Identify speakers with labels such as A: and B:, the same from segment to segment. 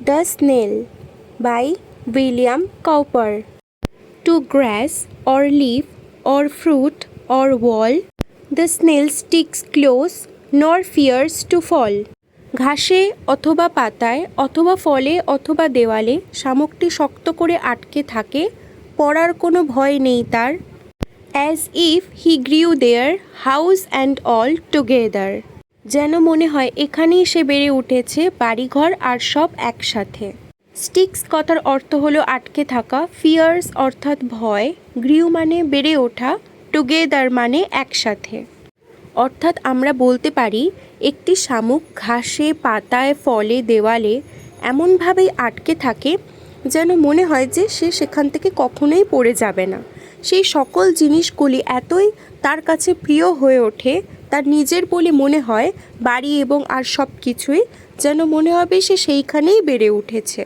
A: The Snail by William Cowper. To grass or leaf or fruit or wall, the snail sticks close nor fears to fall. ঘাসে অথবা পাতায় অথবা ফলে অথবা দেওয়ালে শামুকটি শক্ত করে আটকে থাকে, পড়ার কোনো ভয় নেই তার। As if he grew there, house and all together. যেন মনে হয় এখানেই সে বেড়ে উঠেছে, বাড়িঘর আর সব একসাথে। স্টিক্স কথার অর্থ হলো আটকে থাকা, ফিয়ার্স অর্থাৎ ভয়, গ্রিউ মানে বেড়ে ওঠা, টুগেদার মানে একসাথে। অর্থাৎ আমরা বলতে পারি একটি শামুক ঘাসে পাতায় ফলে দেওয়ালে এমনভাবেই আটকে থাকে যেন মনে হয় যে সে সেখান থেকে কখনোই পড়ে যাবে না। সেই সকল জিনিসগুলি এতই তার কাছে প্রিয় হয়ে ওঠে, তার নিজের বলে মনে হয়, বাড়ি এবং আর সব কিছুই যেন মনে হবে সে সেইখানেই বেড়ে উঠেছে।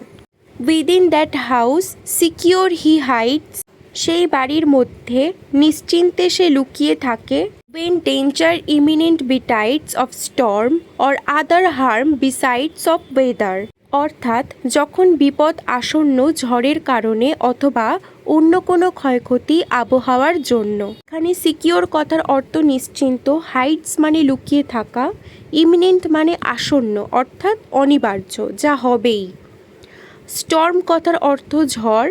A: Within that house secure he hides, সেই বাড়ির মধ্যে নিশ্চিন্তে সে লুকিয়ে থাকে। when danger imminent betides of storm or other harm besides of weather, অর্থাৎ যখন বিপদ আসন্ন ঝড়ের কারণে অথবা অন্য কোনো ক্ষয়ক্ষতি আবহাওয়ার জন্য। এখানে সিকিওর কথার অর্থ নিশ্চিন্ত, হাইডস মানে লুকিয়ে থাকা, ইমিনেন্ট মানে আসন্ন অর্থাৎ অনিবার্য, যা হবেই। স্টর্ম কথার অর্থ ঝড়,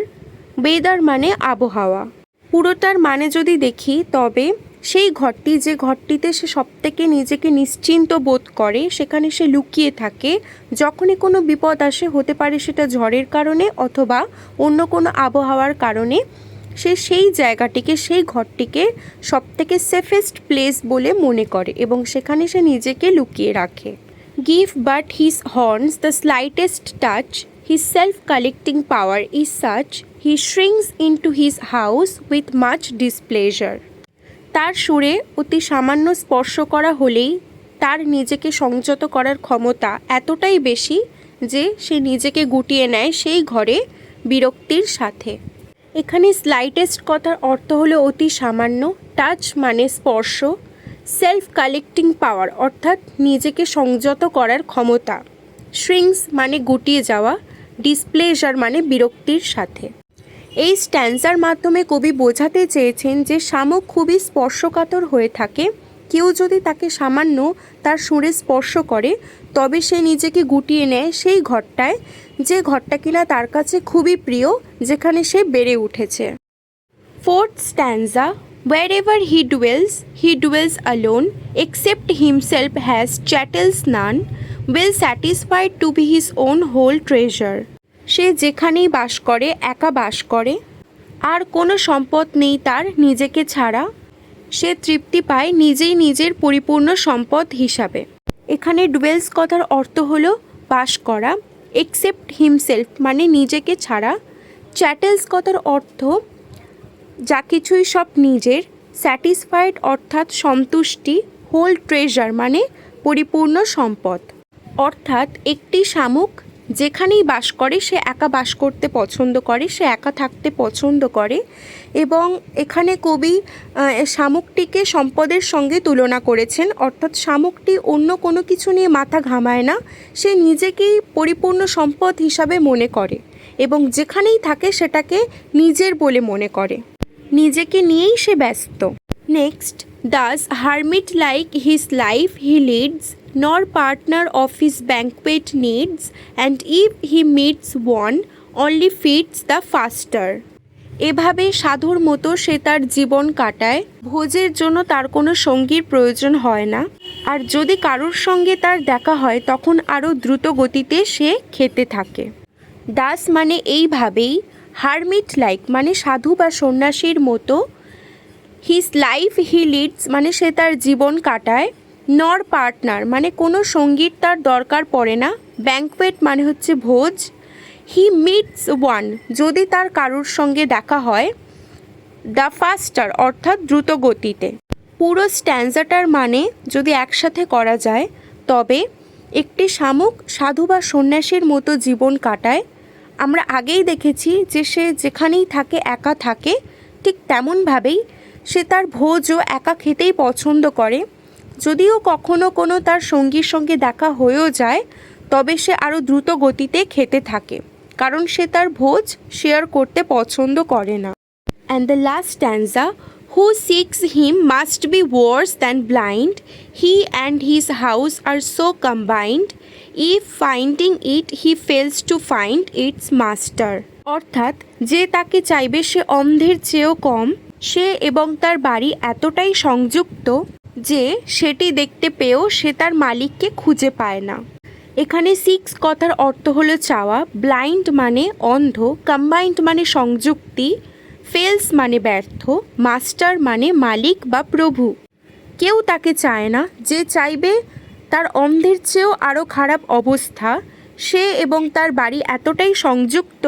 A: ওয়েদার মানে আবহাওয়া। পুরোটার মানে যদি দেখি তবে সেই ঘরটি যে ঘরটিতে সে সবথেকে নিজেকে নিশ্চিন্ত বোধ করে, সেখানে সে লুকিয়ে থাকে। যখনই কোনো বিপদ আসে, হতে পারে সেটা ঝড়ের কারণে অথবা অন্য কোনো আবহাওয়ার কারণে, সে সেই জায়গাটিকে, সেই ঘরটিকে সবথেকে সেফেস্ট প্লেস বলে মনে করে এবং সেখানে সে নিজেকে লুকিয়ে রাখে। Give but his horns the slightest touch, his self-collecting power is such, he shrinks into his house with much displeasure. তার সুরে অতি সামান্য স্পর্শ করা হলেই তার নিজেকে সংযত করার ক্ষমতা এতটাই বেশি যে সে নিজেকে গুটিয়ে নেয় সেই ঘরে বিরক্তির সাথে। এখানে স্লাইটেস্ট কথার অর্থ হলো অতি সামান্য, টাচ মানে স্পর্শ, সেলফ কালেক্টিং পাওয়ার অর্থাৎ নিজেকে সংযত করার ক্ষমতা, শ্রিংস মানে গুটিয়ে যাওয়া, ডিসপ্লেজার মানে বিরক্তির সাথে। এই স্ট্যান্সার মাধ্যমে কবি বোঝাতে চেয়েছেন যে শামুক খুবই স্পর্শকাতর হয়ে থাকে। কেউ যদি তাকে সামান্য তার সুরে স্পর্শ করে তবে সে নিজেকে গুটিয়ে নেয় সেই ঘরটায়, যে ঘরটা কিনা তার কাছে খুবই প্রিয়, যেখানে সে বেড়ে উঠেছে। Fourth stanza, wherever he dwells alone, except himself has chattels none, well satisfied to be his own whole treasure. সে যেখানেই বাস করে একা বাস করে, আর কোনো সম্পদ নেই তার নিজেকে ছাড়া, সে তৃপ্তি পায় নিজেই নিজের পরিপূর্ণ সম্পদ হিসাবে। এখানে ডুয়েলস কথার অর্থ হলো বাস করা, এক্সেপ্ট হিমসেলফ মানে নিজেকে ছাড়া, চ্যাটেলস কথার অর্থ যা কিছুই সব নিজের, স্যাটিসফাইড অর্থাৎ সন্তুষ্টি, হোল ট্রেজার মানে পরিপূর্ণ সম্পদ। অর্থাৎ একটি শামুক যেখানেই বাস করে সে একা বাস করতে পছন্দ করে, সে একা থাকতে পছন্দ করে এবং এখানে কবি শামুকটিকে সম্পদের সঙ্গে তুলনা করেছেন। অর্থাৎ শামুকটি অন্য কোনো কিছু নিয়ে মাথা ঘামায় না, সে নিজেকেই পরিপূর্ণ সম্পদ হিসাবে মনে করে এবং যেখানেই থাকে সেটাকে নিজের বলে মনে করে, নিজেকে নিয়েই সে ব্যস্ত। Next, does hermit like his life he leads, nor partner of his banquet needs, and if he meets one, only feeds the faster. এভাবে সাধুর মতো সে তার জীবন কাটায়, ভোজের জন্য তার কোনো সঙ্গীর প্রয়োজন হয় না, আর যদি কারোর সঙ্গে তার দেখা হয় তখন আরও দ্রুত গতিতে সে খেতে থাকে। দাস মানে এইভাবেই, হারমিট লাইক মানে সাধু বা সন্ন্যাসীর মতো, হিজ লাইফ হি লিডস মানে সে তার জীবন কাটায়, নর পার্টনার মানে কোনো সঙ্গীর তার দরকার পড়ে না, ব্যাঙ্কোয়েট মানে হচ্ছে ভোজ, হি মিটস ওয়ান যদি তার কারোর সঙ্গে দেখা হয়, দ্য ফাস্টার অর্থাৎ দ্রুত গতিতে। পুরো স্ট্যান্সাটার মানে যদি একসাথে করা যায় তবে একটি শামুক সাধু বা সন্ন্যাসীর মতো জীবন কাটায়। আমরা আগেই দেখেছি যে সে যেখানেই থাকে একা থাকে, ঠিক তেমনভাবেই সে তার ভোজও একা খেতেই পছন্দ করে। যদিও কখনো কোনো তার সঙ্গীর সঙ্গে দেখা হয়েও যায় তবে সে আরও দ্রুত গতিতে খেতে থাকে, কারণ সে তার ভোজ শেয়ার করতে পছন্দ করে না। And the last stanza, who seeks him must be worse than blind. He and his house are so combined. If finding it he fails to find its master. অর্থাৎ যে তাকে চাইবে সে অন্ধের চেয়েও কম। সে এবং তার বাড়ি এতটাই সংযুক্ত যে সেটি দেখতে পেয়েও সে তার মালিককে খুঁজে পায় না। এখানে সিক্স কথার অর্থ হলো চাওয়া, ব্লাইন্ড মানে অন্ধ, কম্বাইন্ড মানে সংযুক্তি, ফেলস মানে ব্যর্থ, মাস্টার মানে মালিক বা প্রভু। কেউ তাকে চায় না, যে চাইবে তার অন্ধের চেয়েও আরও খারাপ অবস্থা। সে এবং তার বাড়ি এতটাই সংযুক্ত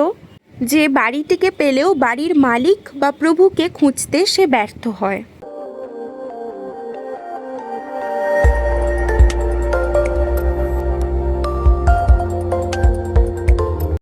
A: যে বাড়িটিকে পেলেও বাড়ির মালিক বা প্রভুকে খুঁজতে সে ব্যর্থ হয়।